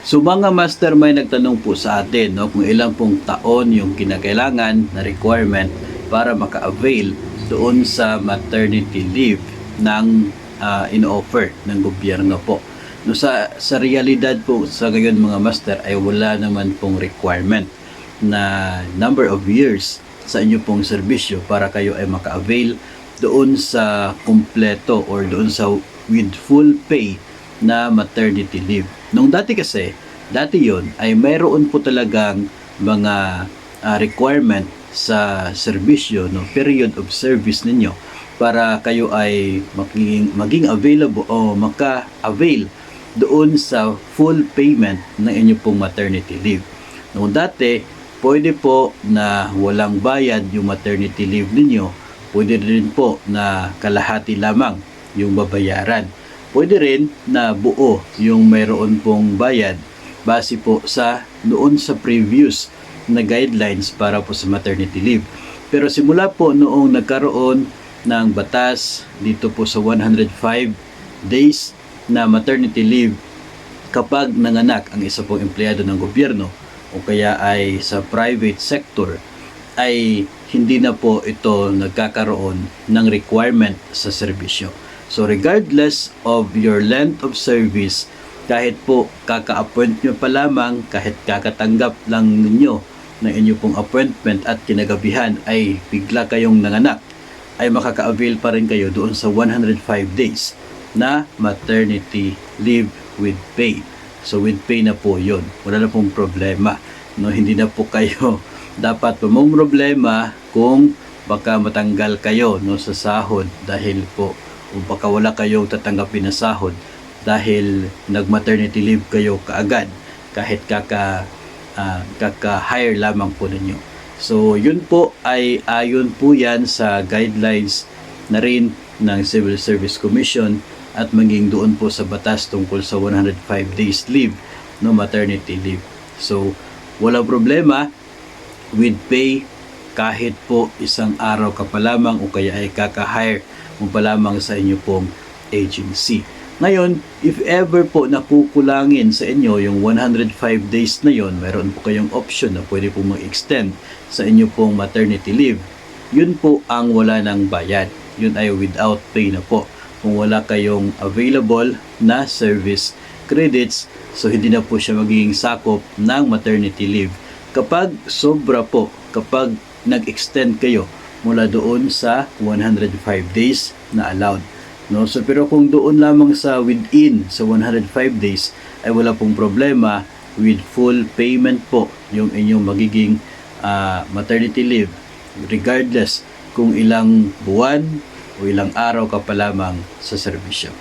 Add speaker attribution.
Speaker 1: So mga master, may nagtanong po sa atin, no, kung ilang pong taon yung kinakailangan na requirement para maka-avail doon sa maternity leave ng in-offer ng gobyerno po. No, sa realidad po sa ngayon mga master ay wala naman pong requirement na number of years sa inyo pong serbisyo para kayo ay maka-avail doon sa kumpleto or doon sa with full pay na maternity leave. Nung dati kasi, yon ay mayroon po talagang mga requirement sa serbisyo, no, period of service ninyo para kayo ay maging available o maka-avail doon sa full payment ng inyo pong maternity leave. Nung dati, pwede po na walang bayad yung maternity leave ninyo, pwede rin po na kalahati lamang yung babayaran. Pwede rin na buo yung mayroon pong bayad base po sa noon sa previous na guidelines para po sa maternity leave. Pero simula po noong nagkaroon ng batas dito po sa 105 days na maternity leave kapag nanganak ang isa pong empleyado ng gobyerno o kaya ay sa private sector, ay hindi na po ito nagkakaroon ng requirement sa serbisyo. So regardless of your length of service, kahit po kaka-appoint nyo pa lamang, kahit kakatanggap lang ninyo ng inyo pong appointment at kinagabihan ay bigla kayong nanganak, ay makaka-avail pa rin kayo doon sa 105 days na maternity leave with pay. So with pay na po yun. Wala na pong problema. No, hindi na po kayo dapat pong problema kung baka matanggal kayo, no, sa sahod dahil po o baka wala kayong tatanggapin na sahod dahil nag-maternity leave kayo kaagad kahit kaka-hire lamang po ninyo. So yun po ay ayon po yan sa guidelines na rin ng Civil Service Commission at maging doon po sa batas tungkol sa 105 days leave, no, maternity leave. So walang problema with pay kahit po isang araw ka pa lamang o kaya ay kaka-hire mo pa lamang sa inyo pong agency. Ngayon, if ever po nakukulangin sa inyo yung 105 days na yon, mayroon po kayong option na pwede po mag-extend sa inyo pong maternity leave. Yun po ang wala ng bayad. Yun ay without pay na po. Kung wala kayong available na service credits, so hindi na po siya magiging sakop ng maternity leave. Kapag sobra po, kapag nag-extend kayo mula doon sa 105 days na allowed. No? So, pero kung doon lamang sa within sa 105 days ay wala pong problema, with full payment po yung inyong magiging maternity leave regardless kung ilang buwan o ilang araw ka pa lamang sa serbisyo.